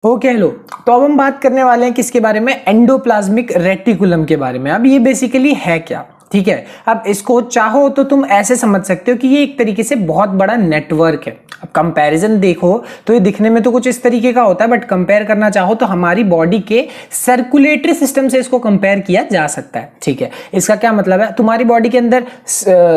Okay hello. तो अब हम बात करने वाले हैं किसके बारे में, एंडोप्लाज्मिक रेटिकुलम के बारे में। अब ये बेसिकली है क्या, ठीक है। अब इसको चाहो तो तुम ऐसे समझ सकते हो कि ये एक तरीके से बहुत बड़ा नेटवर्क है। अब कंपैरिजन देखो तो ये दिखने में तो कुछ इस तरीके का होता है, बट कंपेयर करना चाहो तो हमारी बॉडी के सर्कुलेटरी सिस्टम से इसको कंपेयर किया जा सकता है, ठीक है। इसका क्या मतलब है, तुम्हारी बॉडी के अंदर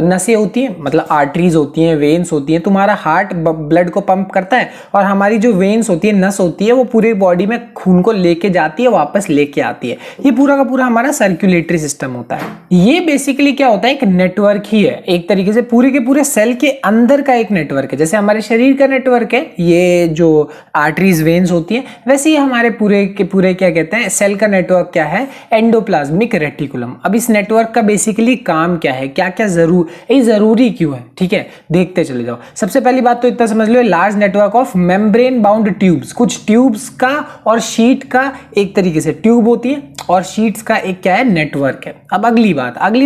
नसें होती हैं, मतलब आर्टरीज होती हैं, वेन्स होती हैं, तुम्हारा हार्ट ब्लड को पंप करता है, और हमारी जो वेन्स होती है, नस होती है, वो पूरे बॉडी में खून को लेके जाती है, वापस लेके आती है। ये पूरा का पूरा हमारा सर्कुलेटरी सिस्टम होता है। ये बेसिकली क्या होता है, एक नेटवर्क ही है, एक तरीके से पूरे के पूरे सेल के अंदर का एक नेटवर्क है। जैसे हमारे शरीर का नेटवर्क है ये जो आर्टरीज वेन्स होती हैं, वैसे ही हमारे पूरे के पूरे क्या कहते हैं, सेल का नेटवर्क क्या है, एंडोप्लाज्मिक रेटिकुलम। अब इस नेटवर्क का बेसिकली काम क्या है, क्या क्या जरूरी क्यों है, ठीक है, देखते चले जाओ। सबसे पहली बात तो इतना समझ लो, large network of membrane bound tubes, कुछ ट्यूब्स का और शीट का, एक तरीके से ट्यूब होती है और शीट्स का एक क्या है, नेटवर्क है। अब अगली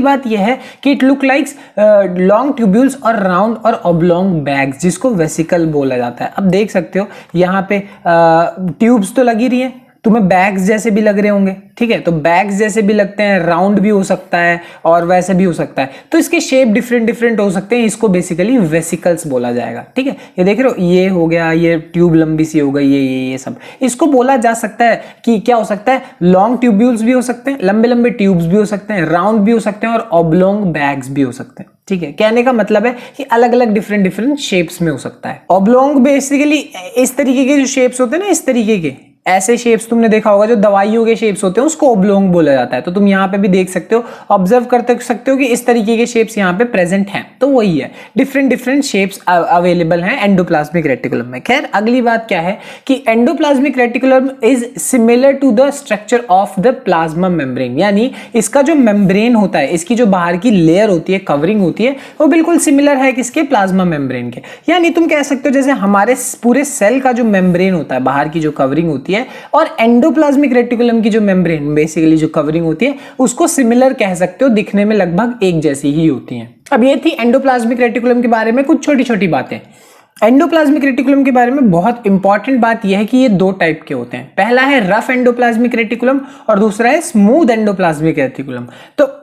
बात यह है कि it look likes long tubules और राउंड और ऑब्लोंग बैग्स, जिसको वेसिकल बोला जाता है। अब देख सकते हो यहाँ पे ट्यूब्स तो लगी रही हैं, तुम्हें बैग्स जैसे भी लग रहे होंगे, ठीक है। तो बैग्स जैसे भी लगते हैं, राउंड भी हो सकता है और वैसे भी हो सकता है, तो इसके शेप डिफरेंट हो सकते हैं। इसको बेसिकली वेसिकल्स बोला जाएगा, ठीक है। ये देख रहे हो, ये हो गया, ये ट्यूब लंबी सी हो गई, ये सब इसको बोला जा सकता है कि क्या हो सकता है, लॉन्ग ट्यूब्यूल्स भी हो सकते हैं, लंबे लंबे ट्यूब्स भी हो सकते हैं, राउंड भी हो सकते हैं और ऑब्लोंग बैग्स भी हो सकते हैं, ठीक है। कहने का मतलब है कि अलग अलग डिफरेंट शेप्स में हो सकता है। ऑब्लोंग बेसिकली इस तरीके के जो शेप्स होते हैं ना, इस तरीके के ऐसे शेप्स तुमने देखा होगा, जो दवाइयों के शेप्स होते हैं उसको ओब्लोंग बोला जाता है। तो तुम यहाँ पे भी देख सकते हो, ऑब्जर्व करते सकते हो कि इस तरीके के शेप्स यहाँ पे प्रेजेंट हैं। तो वही है, डिफरेंट शेप्स अवेलेबल हैं एंडोप्लाज्मिक रेटिकुलम में। खैर अगली बात क्या है कि endoplasmic reticulum is similar to the structure of the plasma membrane, यानी इसका जो मेम्ब्रेन होता है, इसकी जो बाहर की लेयर होती है, कवरिंग होती है, वो बिल्कुल सिमिलर है किसके, प्लाज्मा मेम्ब्रेन के। यानी तुम कह सकते हो जैसे हमारे पूरे सेल का जो मेम्ब्रेन होता है, बाहर की जो कवरिंग होती है, और एंडोप्लाज्मिक रेटिकुलम की जो मेम्ब्रेन बेसिकली जो कवरिंग होती है, उसको सिमिलर कह सकते हो, दिखने में लगभग एक जैसी ही होती हैं। अब ये थी एंडोप्लाज्मिक रेटिकुलम के बारे में कुछ छोटी छोटी बातें। एंडोप्लाज्मिक रेटिकुलम के बारे में बहुत इंपॉर्टेंट बात यह है कि ये दो टाइप के होते हैं। पहला है रफ एंडोप्लाज्मिक रेटिकुलम और दूसरा है स्मूथ एंडोप्लाज्मिक रेटिकुलम। तो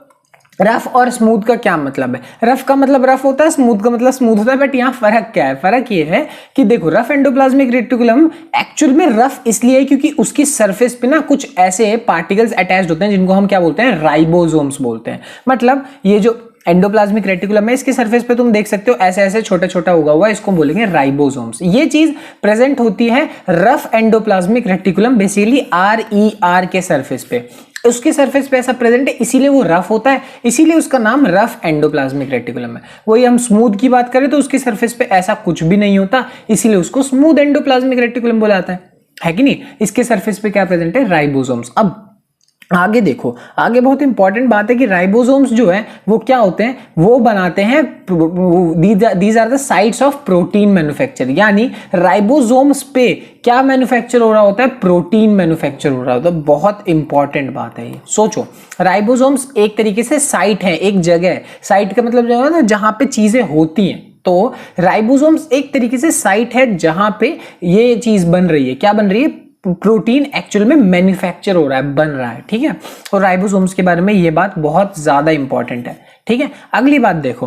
रफ और स्मूथ का क्या मतलब है, रफ का मतलब रफ होता है, स्मूथ का मतलब स्मूथ होता है। बट यहाँ फर्क क्या है, फर्क ये है कि देखो, रफ एंडोप्लाज्मिक रेटिकुलम एक्चुअल में रफ इसलिए है क्योंकि उसकी सरफेस पे ना कुछ ऐसे पार्टिकल्स अटैच्ड होते हैं जिनको हम क्या बोलते हैं, राइबोसोम्स बोलते हैं। मतलब ये जो एंडोप्लाज्मिक रेटिकुलम है, इसके सरफेस पे तुम देख सकते हो ऐसे ऐसे छोटा छोटा उगा हुआ, इसको बोलेंगे राइबोसोम्स। ये चीज प्रेजेंट होती है rough endoplasmic reticulum, basically RER के सरफेस पे, उसके सरफेस पे ऐसा प्रेजेंट है, इसीलिए वो रफ होता है, इसीलिए उसका नाम रफ एंडोप्लाज्मिक रेटिकुलम है। वही हम स्मूथ की बात करें तो उसके सरफेस पे ऐसा कुछ भी नहीं होता, इसीलिए उसको स्मूथ एंडोप्लाज्मिक रेटिकुलम बोला जाता है कि नहीं। इसके सरफेस पे क्या प्रेजेंट है, राइबोसोम्स। अब आगे देखो, आगे बहुत इंपॉर्टेंट बात है कि राइबोसोम्स जो है वो क्या होते हैं, वो बनाते हैं, these are the sites of protein manufacture. यानी राइबोसोम्स पे क्या मैन्युफैक्चर हो रहा होता है, प्रोटीन मैन्युफैक्चर हो रहा होता है। बहुत इंपॉर्टेंट बात है ये, सोचो। राइबोसोम्स एक तरीके से साइट है, एक जगह है। साइट का मतलब जो है ना, जहां पे चीजें होती हैं। तो राइबोसोम्स एक तरीके से साइट है जहां पे ये चीज बन रही है। क्या बन रही है, प्रोटीन एक्चुअल में मैन्युफैक्चर हो रहा है, बन रहा है, ठीक है। और राइबोसोम्स के बारे में ये बात बहुत ज्यादा इंपॉर्टेंट है, ठीक है। अगली बात देखो,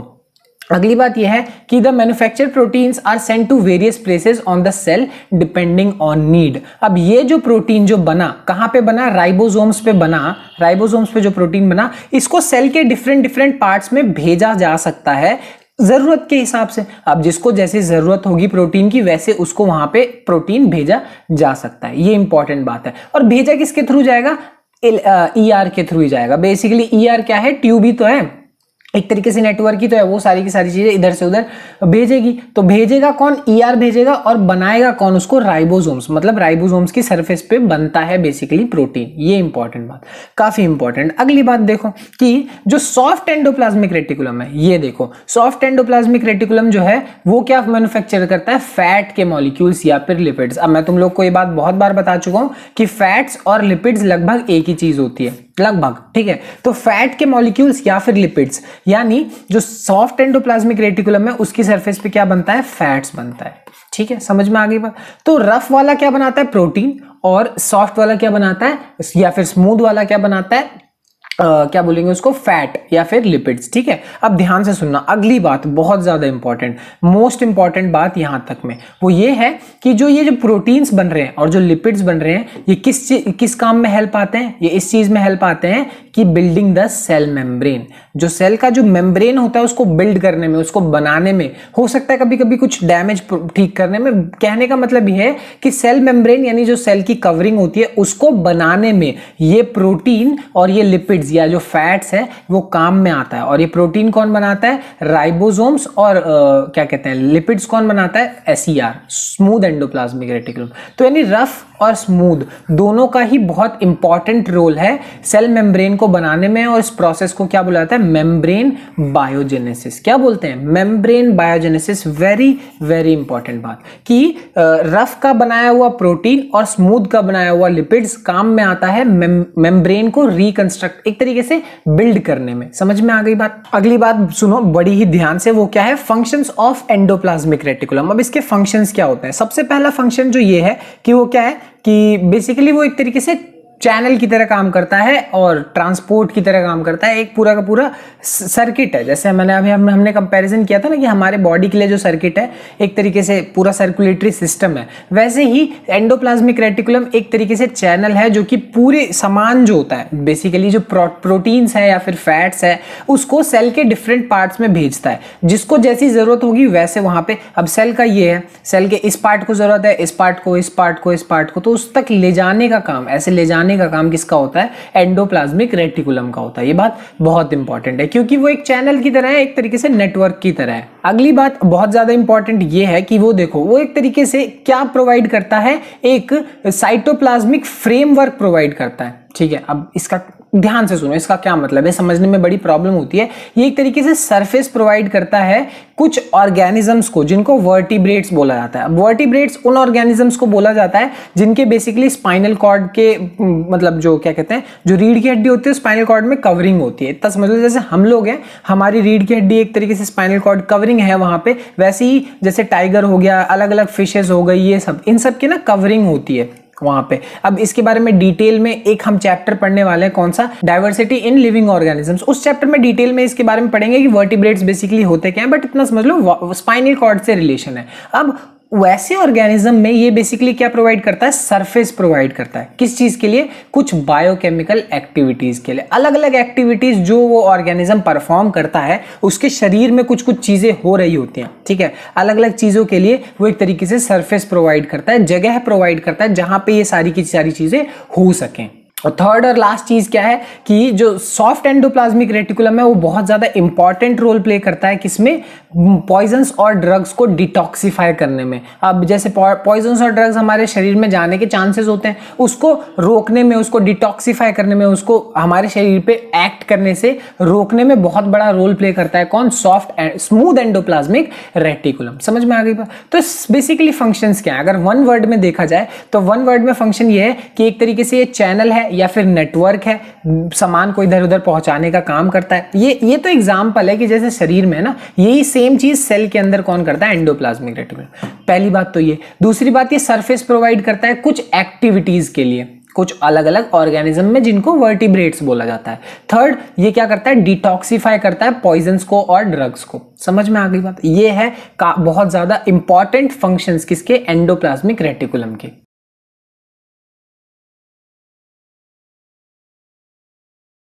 अगली बात यह है कि the manufactured proteins are sent to various places on the cell depending on need. अब ये जो प्रोटीन जो बना, कहां पे बना, राइबोसोम्स पे बना। राइबोसोम्स पे जो प्रोटीन बना, इसको सेल के डिफरेंट पार्ट्स में भेजा जा सकता है जरूरत के हिसाब से। अब जिसको जैसी जरूरत होगी प्रोटीन की, वैसे उसको वहां पे प्रोटीन भेजा जा सकता है। ये इंपॉर्टेंट बात है। और भेजा किसके थ्रू जाएगा, ER के थ्रू ही जाएगा। बेसिकली ER क्या है, ट्यूब ही तो है, एक तरीके से नेटवर्क ही तो है, वो सारी की सारी चीजें इधर से उधर भेजेगी। तो भेजेगा कौन, ER भेजेगा, और बनाएगा कौन उसको, राइबोसोम्स। मतलब राइबोसोम्स की सरफेस पे बनता है बेसिकली प्रोटीन। ये इंपॉर्टेंट बात, काफी इंपॉर्टेंट। अगली बात देखो कि जो सॉफ्ट एंडोप्लाज्मिक रेटिकुलम है, ये देखो, सॉफ्ट एंडोप्लाज्मिक रेटिकुलम जो है वो क्या मैन्युफैक्चर करता है, फैट के मॉलिक्यूल्स या फिर लिपिड्स। अब मैं तुम लोग को ये बात बहुत बार बता चुका हूं कि फैट्स और लिपिड्स लगभग एक ही चीज होती है। लगभग, ठीक है। तो फैट के मॉलिक्यूल्स या फिर लिपिड्स, यानी जो सॉफ्ट एंडोप्लाज्मिक रेटिकुलम है उसकी सरफेस पे क्या बनता है, फैट्स बनता है, ठीक है, समझ में आ गई बात। तो रफ वाला क्या बनाता है, प्रोटीन, और सॉफ्ट वाला क्या बनाता है या फिर स्मूथ वाला क्या बनाता है, क्या बोलेंगे उसको, फैट या फिर लिपिड्स, ठीक है। अब ध्यान से सुनना, अगली बात बहुत ज्यादा इंपॉर्टेंट, मोस्ट इंपॉर्टेंट बात यहां तक में वो ये है कि ये जो प्रोटीन्स बन रहे हैं और जो लिपिड्स बन रहे हैं ये किस काम में हेल्प आते हैं, ये इस चीज में हेल्प आते हैं कि बिल्डिंग द सेल मेम्ब्रेन, जो सेल का जो मेम्ब्रेन होता है उसको बिल्ड करने में, उसको बनाने में, हो सकता है कभी कभी कुछ डैमेज ठीक करने में। कहने का मतलब ये है कि सेल मेम्ब्रेन यानी जो सेल की कवरिंग होती है उसको बनाने में ये प्रोटीन और ये लिपिड्स या जो फैट्स है वो काम में आता है। और ये प्रोटीन कौन बनाता है, राइबोसोम्स, और क्या कहते हैं, लिपिड्स कौन बनाता है, एसईआर, स्मूथ एंडोप्लाज्मिक रेटिकुलम। तो यानी रफ और स्मूथ दोनों का ही बहुत इंपॉर्टेंट रोल है सेल मेम्ब्रेन को बनाने में, और इस प्रोसेस को क्या बोला जाता है, मेम्ब्रेन बायोजेनेसिस। क्या बोलते हैं, membrane biogenesis. Very very important बात कि रफ का बनाया हुआ प्रोटीन और स्मूथ का बनाया हुआ लिपिड्स काम में आता है मेम्ब्रेन को रिकंस्ट्रक्ट, एक तरीके से बिल्ड करने में। समझ में आ गई बात। अगली बात सुनो बड़ी ही ध्यान से, वो क्या है, फंक्शंस ऑफ एंडोप्लाज्मिक रेटिकुलम। अब इसके फंक्शंस क्या होते हैं, सबसे पहला फंक्शन जो ये है कि वो क्या है कि बेसिकली वो एक तरीके से चैनल की तरह काम करता है और ट्रांसपोर्ट की तरह काम करता है। एक पूरा का पूरा सर्किट है, जैसे हमने कंपैरिजन किया था ना कि हमारे बॉडी के लिए जो सर्किट है एक तरीके से पूरा सर्कुलेटरी सिस्टम है, वैसे ही एंडोप्लाज्मिक रेटिकुलम एक तरीके से चैनल है जो कि पूरे सामान जो होता है, बेसिकली जो प्रोटीन्स है या फिर फैट्स है उसको सेल के डिफरेंट पार्ट्स में भेजता है, जिसको जैसी जरूरत होगी वैसे वहां पे। अब सेल का ये है, सेल के इस पार्ट को जरूरत है, इस पार्ट को, इस पार्ट को, इस पार्ट को, तो उस तक ले जाने का काम, ऐसे ले जाने का काम किसका होता है, एंडोप्लाज्मिक रेटिकुलम का होता है। ये बात बहुत इंपॉर्टेंट है क्योंकि वो एक चैनल की तरह है, एक तरीके से नेटवर्क की तरह है। अगली बात बहुत ज्यादा इंपॉर्टेंट ये है कि वो देखो वो एक तरीके से क्या प्रोवाइड करता है, एक साइटोप्लाज्मिक फ्रेमवर्क प्रोवाइड करता है, ठीक है। अब इसका ध्यान से सुनो, इसका क्या मतलब है, समझने में बड़ी प्रॉब्लम होती है। ये एक तरीके से सरफेस प्रोवाइड करता है कुछ ऑर्गेनिजम्स को जिनको वर्टिब्रेट्स बोला जाता है। वर्टिब्रेट्स उन ऑर्गेनिजम्स को बोला जाता है जिनके बेसिकली स्पाइनल कॉर्ड के मतलब जो क्या कहते हैं, जो रीढ़ की हड्डी होती है स्पाइनल कॉर्ड में कवरिंग होती है। इतना समझ लो जैसे हम लोग हैं, हमारी रीढ़ की हड्डी एक तरीके से स्पाइनल कॉर्ड कवरिंग है वहां पे, वैसे ही जैसे टाइगर हो गया, अलग अलग फिशेस हो गई, ये सब इन सब की ना कवरिंग होती है वहां पे। अब इसके बारे में डिटेल में एक हम चैप्टर पढ़ने वाले हैं, कौन सा, डाइवर्सिटी इन लिविंग ऑर्गेनिजम्स। उस चैप्टर में डिटेल में इसके बारे में पढ़ेंगे कि वर्टिब्रेट्स बेसिकली होते क्या हैं, बट इतना समझ लो स्पाइनल कॉर्ड से रिलेशन है। अब वैसे ऑर्गेनिज्म में ये बेसिकली क्या प्रोवाइड करता है, सरफेस प्रोवाइड करता है। किस चीज के लिए, कुछ बायोकेमिकल एक्टिविटीज के लिए, अलग अलग एक्टिविटीज जो वो ऑर्गेनिज्म परफॉर्म करता है, उसके शरीर में कुछ कुछ चीजें हो रही होती हैं, ठीक है। अलग अलग चीजों के लिए वो एक तरीके से सरफेस प्रोवाइड करता है, जगह प्रोवाइड करता है जहां पे ये सारी की सारी चीजें हो सकें। और थर्ड और लास्ट चीज क्या है कि जो सॉफ्ट एंडोप्लाज्मिक रेटिकुलम है वो बहुत ज्यादा इंपॉर्टेंट रोल प्ले करता है किसमें, पॉइजन्स और ड्रग्स को डिटॉक्सिफाई करने में। अब जैसे पॉइजन्स और ड्रग्स हमारे शरीर में जाने के चांसेस होते हैं, उसको रोकने में, उसको डिटॉक्सिफाई करने में, उसको हमारे शरीर पे एक्ट करने से रोकने में बहुत बड़ा रोल प्ले करता है कौन, सॉफ्ट स्मूथ एंडोप्लाज्मिक रेटिकुलम। समझ में आ गई बात। तो बेसिकली फंक्शंस क्या है, अगर वन वर्ड में देखा जाए तो वन वर्ड में फंक्शन ये है कि एक तरीके से ये चैनल है या फिर नेटवर्क है, सामान को इधर उधर पहुंचाने का काम करता है। ये तो एग्जांपल है कि जैसे शरीर में है ना, यही सेम चीज सेल के अंदर कौन करता है, एंडोप्लाज्मिक रेटिकुलम। पहली बात तो ये। दूसरी बात, ये सरफेस प्रोवाइड करता है कुछ एक्टिविटीज के लिए, कुछ अलग अलग ऑर्गेनिज्म में जिनको वर्टिब्रेट्स बोला जाता है। थर्ड, ये क्या करता है, डिटॉक्सिफाई करता है पॉइजन्स को और ड्रग्स को। समझ में आ गई बात। ये है बहुत ज्यादा इंपॉर्टेंट फंक्शंस किसके, एंडोप्लाज्मिक रेटिकुलम के।